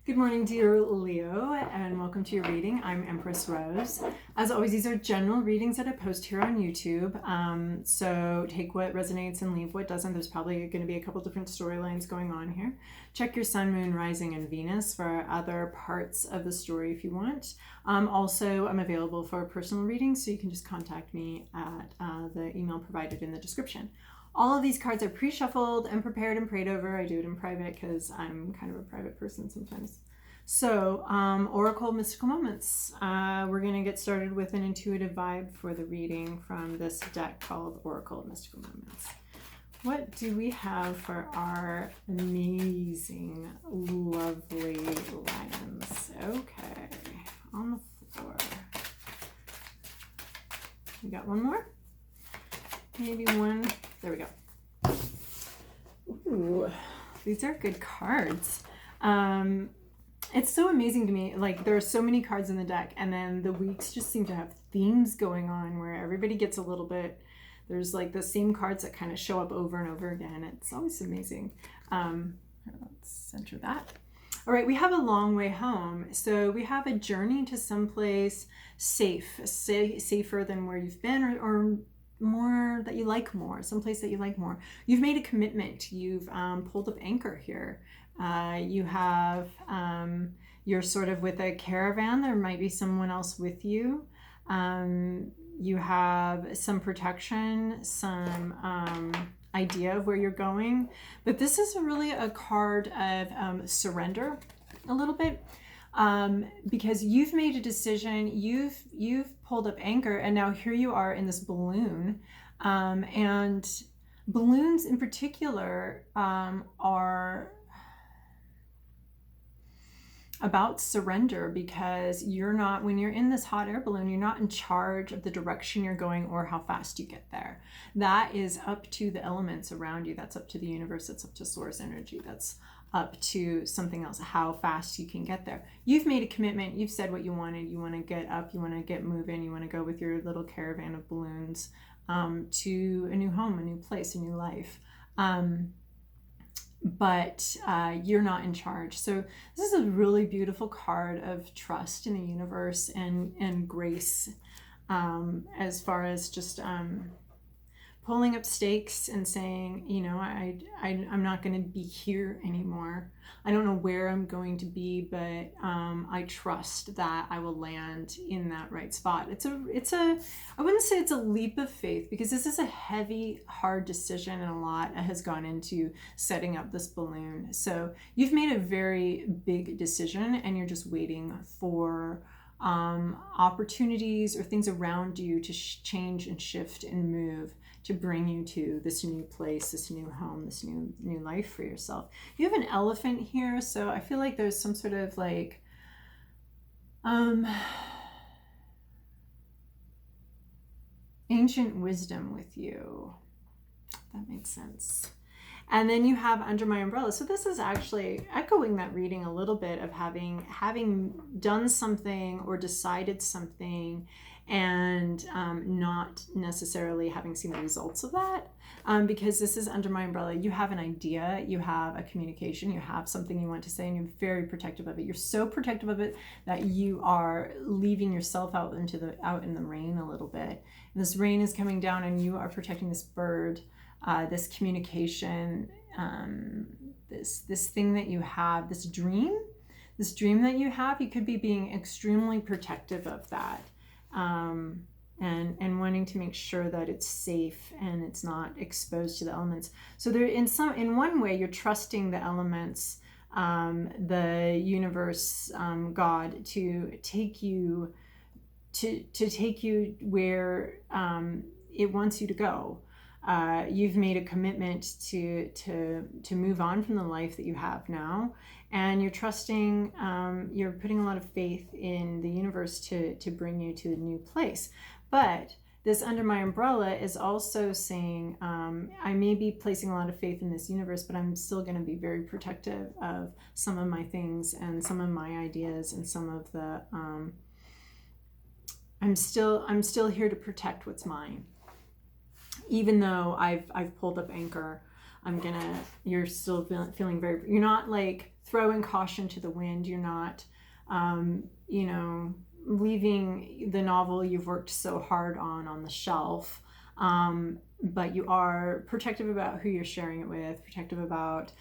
Good morning, dear Leo, and welcome to your reading. I'm Empress Rose. As always, these are general readings that I post here on YouTube. So take what resonates and leave what doesn't. There's probably going to be a couple different storylines going on here. Check your sun, moon, rising, and Venus for other parts of the story if you want. Also, I'm available for personal readings, so you can just contact me at the email provided in the description. All of these cards are pre-shuffled and prepared and prayed over. I do it in private because I'm kind of a private person sometimes. So, Oracle Mystical Moments. We're going to get started with an intuitive vibe for the reading from this deck called Oracle Mystical Moments. What do we have for our amazing, lovely lions? Okay, on the floor. We got one more? Maybe one. There we go. Ooh, these are good cards. It's so amazing to me. Like, there are so many cards in the deck, and then the weeks just seem to have themes going on where everybody gets a little bit. There's like the same cards that kind of show up over and over again. It's always amazing. Let's center that. All right, we have a long way home. So we have a journey to someplace safe, safer than where you've been, or more that you like more, someplace that you like more. You've made a commitment. You've pulled up anchor here. You have, you're sort of with a caravan. There might be someone else with you. You have some protection, some idea of where you're going. But this is really a card of surrender a little bit. Because you've made a decision, you've pulled up anchor, and now here you are in this balloon. And balloons in particular are about surrender, because you're not, when you're in this hot air balloon, you're not in charge of the direction you're going or how fast you get there. That is up to the elements around you. That's up to the universe. That's up to source energy. That's up to something else, how fast you can get there. You've made a commitment. You've said what you wanted. You want to get up. You want to get moving. You want to go with your little caravan of balloons to a new home, a new place, a new life. But you're not in charge. So this is a really beautiful card of trust in the universe and grace, as far as just pulling up stakes and saying, you know, I'm not going to be here anymore. I don't know where I'm going to be, but I trust that I will land in that right spot. I wouldn't say it's a leap of faith, because this is a heavy, hard decision, and a lot has gone into setting up this balloon. So you've made a very big decision, and you're just waiting for opportunities or things around you to change and shift and move to bring you to this new place, this new home, this new life for yourself. You have an elephant here, so I feel like there's some sort of like ancient wisdom with you. That makes sense. And then you have Under My Umbrella. So this is actually echoing that reading a little bit of having done something or decided something, and not necessarily having seen the results of that, because this is Under My Umbrella. You have an idea, you have a communication, you have something you want to say, and you're very protective of it. You're so protective of it that you are leaving yourself out in the rain a little bit. And this rain is coming down, and you are protecting this bird, this communication, this thing that you have, this dream that you have. You could be being extremely protective of that. And wanting to make sure that it's safe and it's not exposed to the elements. So there, in one way, you're trusting the elements, the universe, God, to take you where it wants you to go. You've made a commitment to move on from the life that you have now, and you're trusting, you're putting a lot of faith in the universe to bring you to a new place. But this Under My Umbrella is also saying, I may be placing a lot of faith in this universe, but I'm still going to be very protective of some of my things and some of my ideas and some of the, I'm still here to protect what's mine. Even though I've pulled up anchor, you're still feeling very, you're not like throwing caution to the wind. You're not, you know, leaving the novel you've worked so hard on the shelf. But you are protective about who you're sharing it with, protective about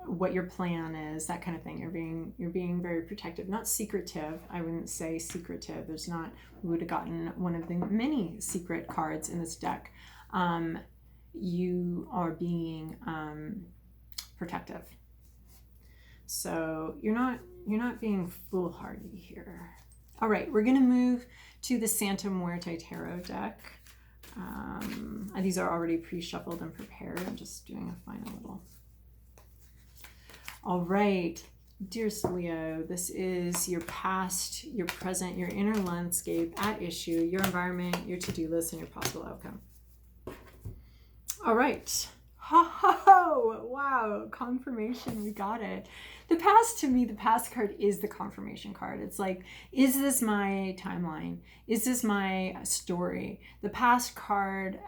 what your plan is, that kind of thing. You're being very protective, not secretive. I wouldn't say secretive. There's not, we would have gotten one of the many secret cards in this deck. You are being protective. So you're not being foolhardy here. All right, we're going to move to the Santa Muerte Tarot deck. These are already pre-shuffled and prepared. I'm just doing a final little. All right, dearest Leo, this is your past, your present, your inner landscape at issue, your environment, your to-do list, and your possible outcome. All right. Ho, ho, ho. Wow, confirmation, we got it. The past, to me, the past card is the confirmation card. It's like, is this my timeline? Is this my story? The past card,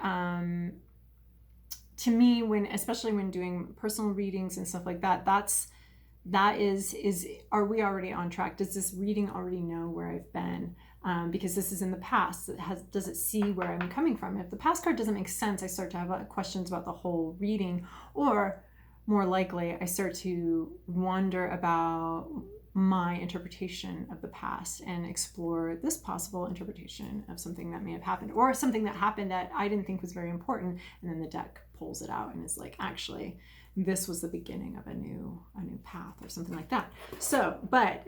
to me, especially when doing personal readings and stuff like that, that is, are we already on track? Does this reading already know where I've been? Because this is in the past. Does it see where I'm coming from? If the past card doesn't make sense, I start to have questions about the whole reading, or more likely, I start to wonder about my interpretation of the past and explore this possible interpretation of something that may have happened, or something that happened that I didn't think was very important, and then the deck pulls it out and is like, actually, this was the beginning of a new path, or something like that. So, but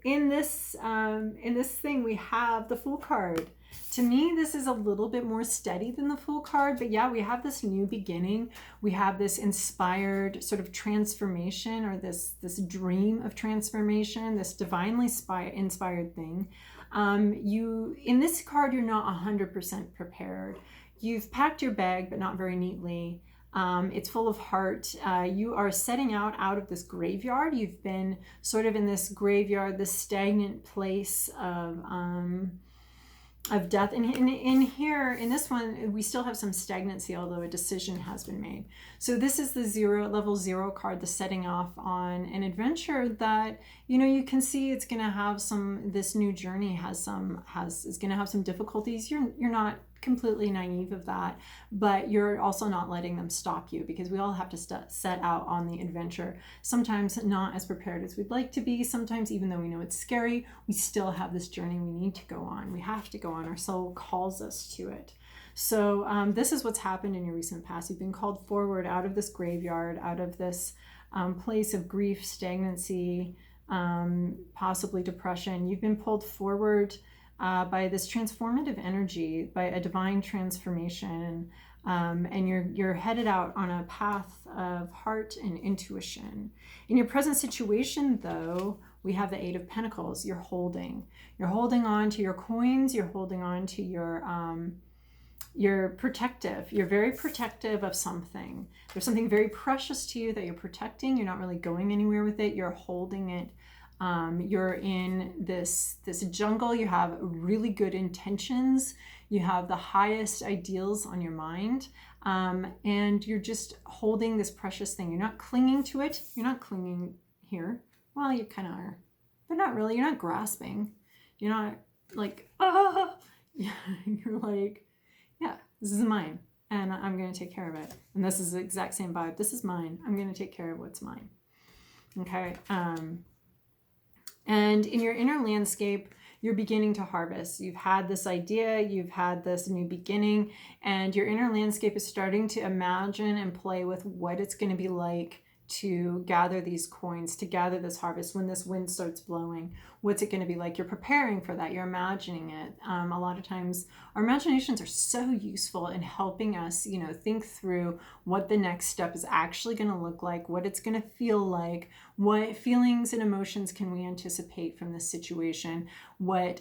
in this thing, we have the Fool card. To me, this is a little bit more steady than the Fool card, but yeah, we have this new beginning. We have this inspired sort of transformation, or this dream of transformation, this divinely inspired thing. In this card, you're not 100% prepared. You've packed your bag, but not very neatly. It's full of heart. You are setting out of this graveyard. You've been sort of in this graveyard, this stagnant place of death. And in here, in this one, we still have some stagnancy, although a decision has been made. So this is the level 0 card, the setting off on an adventure that, you know, you can see it's going to have this new journey is going to have some difficulties. You're not completely naive of that, but you're also not letting them stop you, because we all have to set out on the adventure, sometimes not as prepared as we'd like to be. Sometimes, even though we know it's scary, we still have this journey we need to go on. We have to go on. Our soul calls us to it. So this is what's happened in your recent past. You've been called forward out of this graveyard, out of this place of grief, stagnancy, possibly depression. You've been pulled forward by this transformative energy, by a divine transformation, and you're headed out on a path of heart and intuition. In your present situation, though, we have the 8 of Pentacles. You're holding on to your coins. You're holding on to you're protective. You're very protective of something. There's something very precious to you that you're protecting. You're not really going anywhere with it. You're holding it. You're in this jungle. You have really good intentions. You have the highest ideals on your mind. And you're just holding this precious thing. You're not clinging to it. You're not clinging here. Well, you kind of are, but not really. You're not grasping. You're not like, ah. You're like, yeah, this is mine, and I'm going to take care of it. And this is the exact same vibe. This is mine. I'm going to take care of what's mine. Okay. And in your inner landscape, you're beginning to harvest. You've had this idea, you've had this new beginning, and your inner landscape is starting to imagine and play with what it's going to be like to gather these coins, to gather this harvest when this wind starts blowing. What's it going to be like? You're preparing for that. You're imagining it. A lot of times our imaginations are so useful in helping us, you know, think through what the next step is actually going to look like, what it's going to feel like, what feelings and emotions can we anticipate from this situation, what,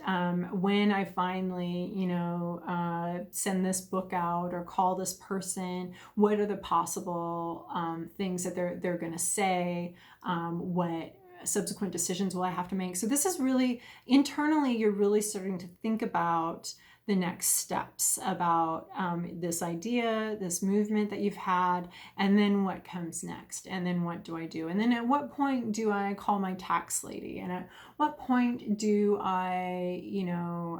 when I finally, you know, send this book out or call this person, what are the possible things that they're going to say, what subsequent decisions will I have to make. So this is really, internally, you're really starting to think about the next steps about this idea, this movement that you've had, and then what comes next, and then what do I do, and then at what point do I call my tax lady, and at what point do I,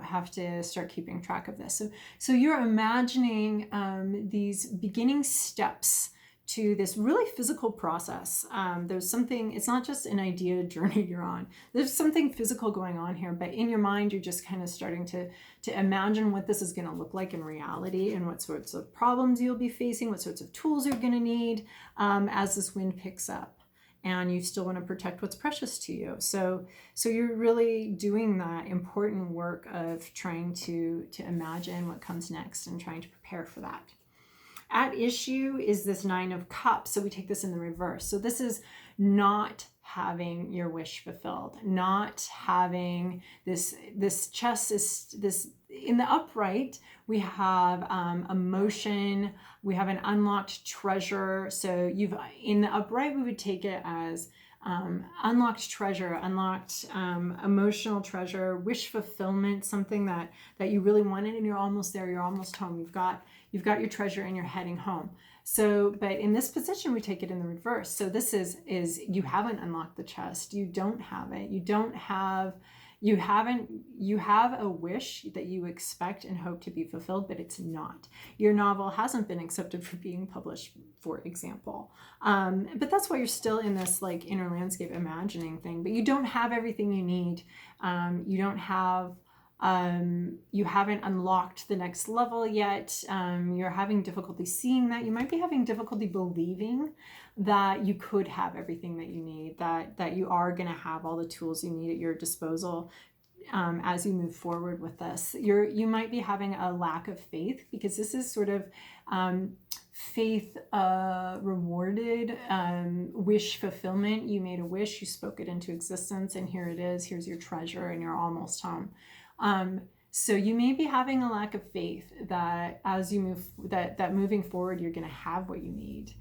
have to start keeping track of this. So you're imagining these beginning steps to this really physical process. There's something, it's not just an idea journey you're on. There's something physical going on here, but in your mind, you're just kind of starting to imagine what this is going to look like in reality, and what sorts of problems you'll be facing, what sorts of tools you're going to need as this wind picks up. And you still want to protect what's precious to you. So you're really doing that important work of trying to imagine what comes next and trying to prepare for that. At issue is this 9 of Cups. So we take this in the reverse. So this is not having your wish fulfilled, not having this chest is this in the upright. We have emotion, we have an unlocked treasure. So in the upright, we would take it as unlocked treasure, unlocked emotional treasure, wish fulfillment, something that you really wanted, and you're almost there, you're almost home. You've got your treasure and you're heading home. So, but in this position, we take it in the reverse. So this is you haven't unlocked the chest. You don't have it. You have a wish that you expect and hope to be fulfilled, but it's not. Your novel hasn't been accepted for being published, for example. But that's why you're still in this like inner landscape imagining thing, but you don't have everything you need. You haven't unlocked the next level yet. You're having difficulty seeing that. You might be having difficulty believing that you could have everything that you need, that you are going to have all the tools you need at your disposal as you move forward with this. You might be having a lack of faith, because this is sort of faith rewarded wish fulfillment. You made a wish, you spoke it into existence, and here it is. Here's your treasure, and you're almost home. So you may be having a lack of faith that as you move, that moving forward, you're going to have what you need.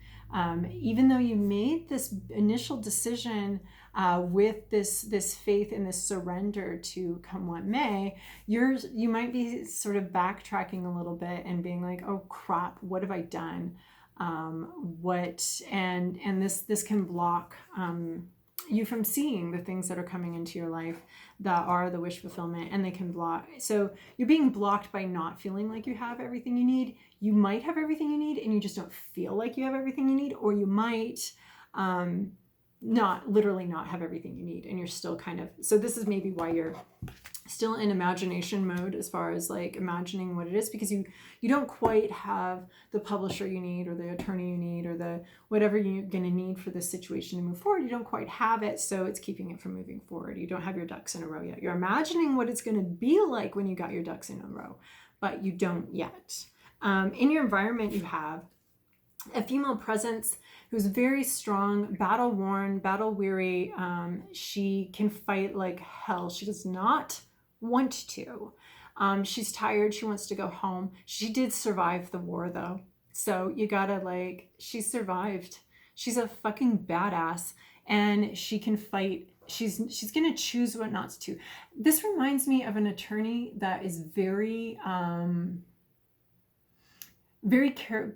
Even though you made this initial decision with this faith and this surrender to come what may, you might be sort of backtracking a little bit and being like, oh crap, what have I done? And this can block you from seeing the things that are coming into your life that are the wish fulfillment, and they can block. So you're being blocked by not feeling like you have everything you need. You might have everything you need and you just don't feel like you have everything you need, or you might not have everything you need, and you're still kind of, so this is maybe why you're still in imagination mode as far as like imagining what it is, because you don't quite have the publisher you need, or the attorney you need, or the whatever you're going to need for this situation to move forward. You don't quite have it, so it's keeping it from moving forward. You don't have your ducks in a row yet. You're imagining what it's going to be like when you got your ducks in a row, but you don't yet. In your environment, you have a female presence who's very strong, battle worn, battle weary. She can fight like hell. She does not want to. She's tired. She wants to go home. She did survive the war though. So you gotta she survived. She's a fucking badass, and she can fight. She's gonna choose what not to. This reminds me of an attorney that is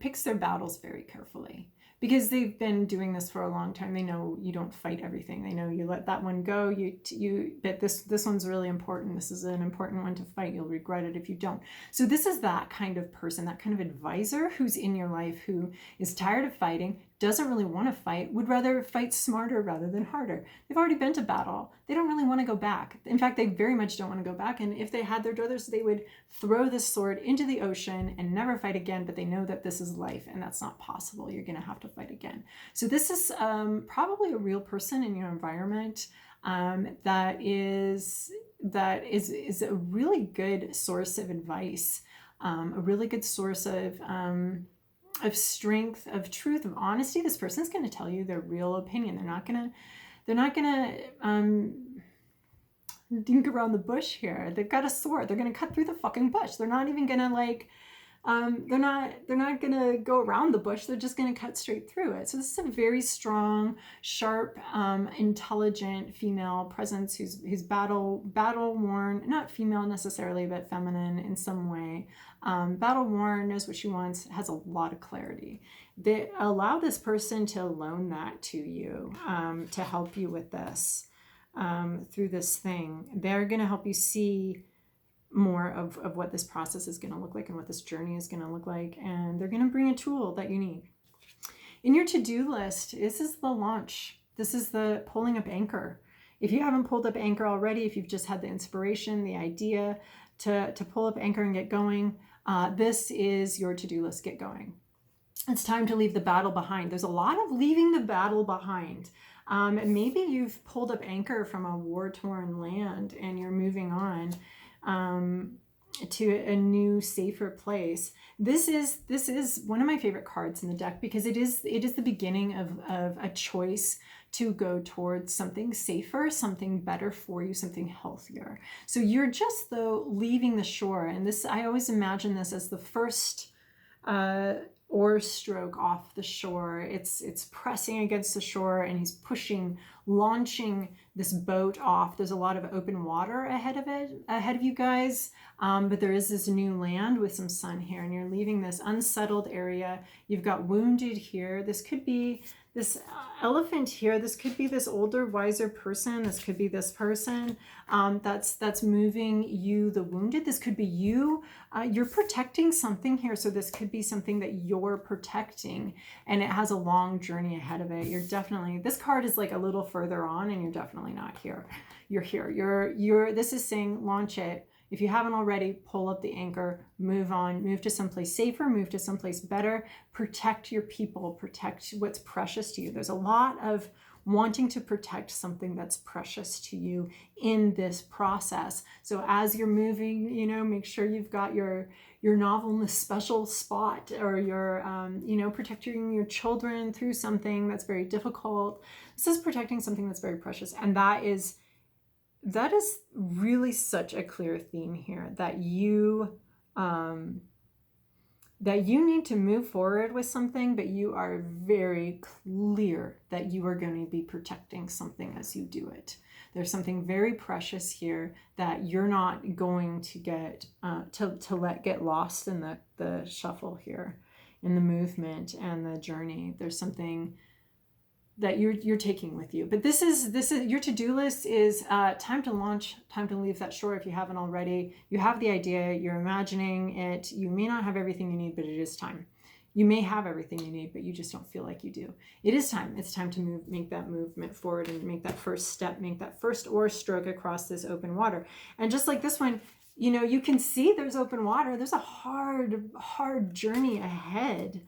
picks their battles very carefully, because they've been doing this for a long time. They know you don't fight everything. They know you let that one go. But this one's really important. This is an important one to fight. You'll regret it if you don't. So this is that kind of person, that kind of advisor who's in your life, who is tired of fighting, doesn't really want to fight, would rather fight smarter rather than harder. They've already been to battle. They don't really want to go back. In fact, they very much don't want to go back. And if they had their druthers, they would throw this sword into the ocean and never fight again. But they know that this is life, and that's not possible. You're going to have to fight again. So this is probably a real person in your environment that is a really good source of advice, a really good source of strength, of truth, of honesty. This person is going to tell you their real opinion. They're not gonna dink around the bush here. They've got a sword. They're gonna cut through the fucking bush. They're not even gonna they're not gonna go around the bush. They're just gonna cut straight through it. So this is a very strong, sharp, intelligent female presence who's battle worn, not female necessarily, but feminine in some way. Battle worn, knows what she wants, has a lot of clarity. They allow this person to loan that to you, to help you with this, through this thing. They're going to help you see more of what this process is going to look like and what this journey is going to look like. And they're going to bring a tool that you need. In your to-do list, this is the launch. This is the pulling up anchor. If you haven't pulled up anchor already, if you've just had the inspiration, the idea to pull up anchor and get going, this is your to-do list. Get going. It's time to leave the battle behind. There's a lot of leaving the battle behind. Maybe you've pulled up anchor from a war-torn land and you're moving on to a new, safer place. This is one of my favorite cards in the deck because it is the beginning of a choice to go towards something safer, something better for you, something healthier. So you're just, though, leaving the shore. And this, I always imagine this as the first oar stroke off the shore. It's pressing against the shore and he's pushing, launching this boat off. There's a lot of open water ahead of you guys, but there is this new land with some sun here, and you're leaving this unsettled area. You've got wounded here. This could be this elephant here. This could be this older, wiser person. This could be this person that's moving you, the wounded. This could be you. You're protecting something here. So this could be something that you're protecting, and it has a long journey ahead of it. You're definitely, this card is like a little further on, and you're definitely not here. You're here. This is saying launch it. If you haven't already, pull up the anchor, move on, move to someplace safer, move to someplace better, protect your people, protect what's precious to you. There's a lot of wanting to protect something that's precious to you in this process. So as you're moving, make sure you've got your novel in a special spot, or your, protecting your children through something that's very difficult. This is protecting something that's very precious. And that is really such a clear theme here, that you need to move forward with something, but you are very clear that you are going to be protecting something as you do it. There's something very precious here that you're not going to get to let get lost in the shuffle here, in the movement and the journey. There's something that you're taking with you. But this is your to-do list is time to launch, time to leave that shore. If you haven't already, you have the idea, you're imagining it. You may not have everything you need, but it is time. You may have everything you need, but you just don't feel like you do. It is time. It's time to make that movement forward and make that first step, make that first oar stroke across this open water. And just like this one, you can see there's open water. There's a hard journey ahead.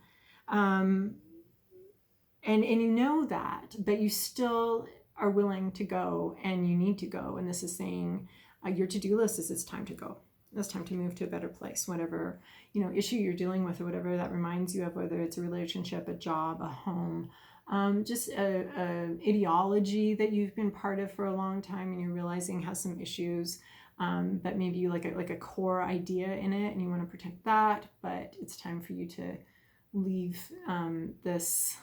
And you know that, but you still are willing to go, and you need to go. And this is saying your to-do list is it's time to go. It's time to move to a better place, whatever, issue you're dealing with, or whatever that reminds you of, whether it's a relationship, a job, a home, just a ideology that you've been part of for a long time and you're realizing has some issues, but maybe you like a core idea in it and you want to protect that, but it's time for you to leave this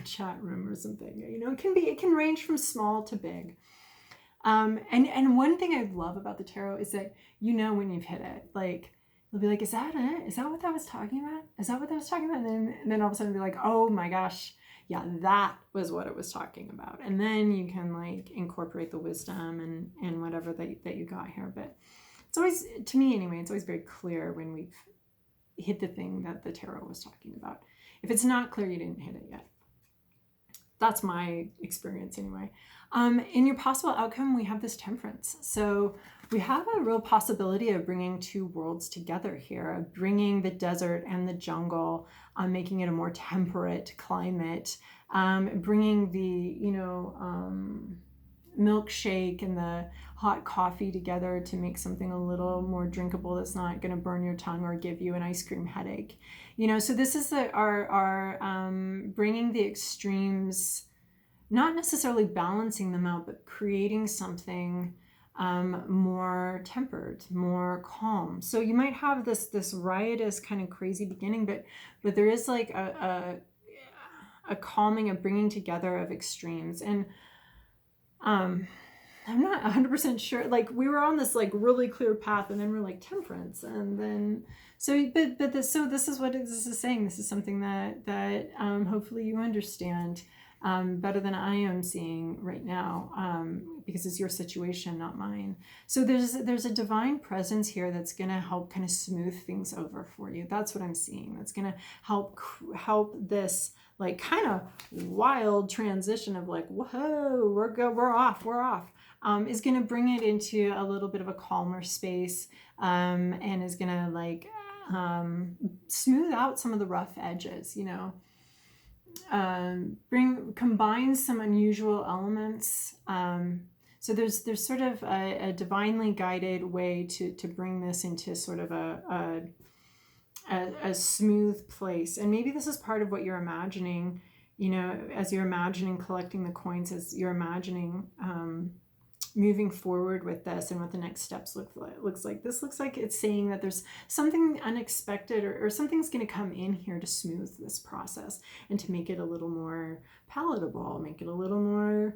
chat room or something. It can range from small to big. And one thing I love about the tarot is that when you've hit it, like you'll be like, is that it? Is that what that was talking about? Is that what that was talking about? And then all of a sudden be like, oh my gosh, yeah, that was what it was talking about. And then you can like incorporate the wisdom and whatever that you got here. But it's always, to me anyway, it's always very clear when we've hit the thing that the tarot was talking about. If it's not clear, you didn't hit it yet. That's my experience anyway. In your possible outcome, we have this Temperance. So we have a real possibility of bringing two worlds together here, of bringing the desert and the jungle, making it a more temperate climate, bringing the, milkshake and the hot coffee together to make something a little more drinkable that's not going to burn your tongue or give you an ice cream headache. So this is our bringing the extremes, not necessarily balancing them out, but creating something more tempered, more calm. So you might have this riotous kind of crazy beginning, but there is like a calming, a bringing together of extremes. And I'm not 100% sure. Like we were on this like really clear path, and then we're like temperance, and then this is what this is saying. This is something that hopefully you understand better than I am seeing right now, because it's your situation, not mine. So there's a divine presence here that's gonna help kind of smooth things over for you. That's what I'm seeing. That's gonna help this like kind of wild transition of like, whoa, we're off. Is going to bring it into a little bit of a calmer space, and is going to like smooth out some of the rough edges, you know, combine some unusual elements. So there's sort of a divinely guided way to bring this into sort of a smooth place. And maybe this is part of what you're imagining, you know, as you're imagining collecting the coins, as you're imagining moving forward with this and what the next steps looks like. This looks like it's saying that there's something unexpected or something's going to come in here to smooth this process and to make it a little more palatable, make it a little more,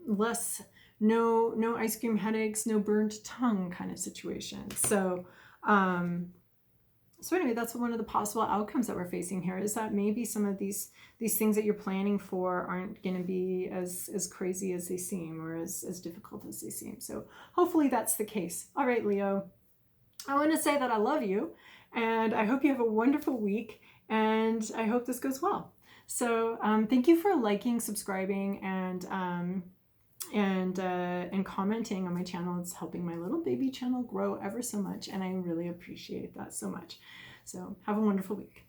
less, no ice cream headaches, no burnt tongue kind of situation. So anyway, that's one of the possible outcomes that we're facing here, is that maybe some of these things that you're planning for aren't going to be as crazy as they seem, or as difficult as they seem. So hopefully that's the case. All right, Leo, I want to say that I love you, and I hope you have a wonderful week, and I hope this goes well. So thank you for liking, subscribing, and commenting on my channel. It's helping my little baby channel grow ever so much, and I really appreciate that so much. So have a wonderful week.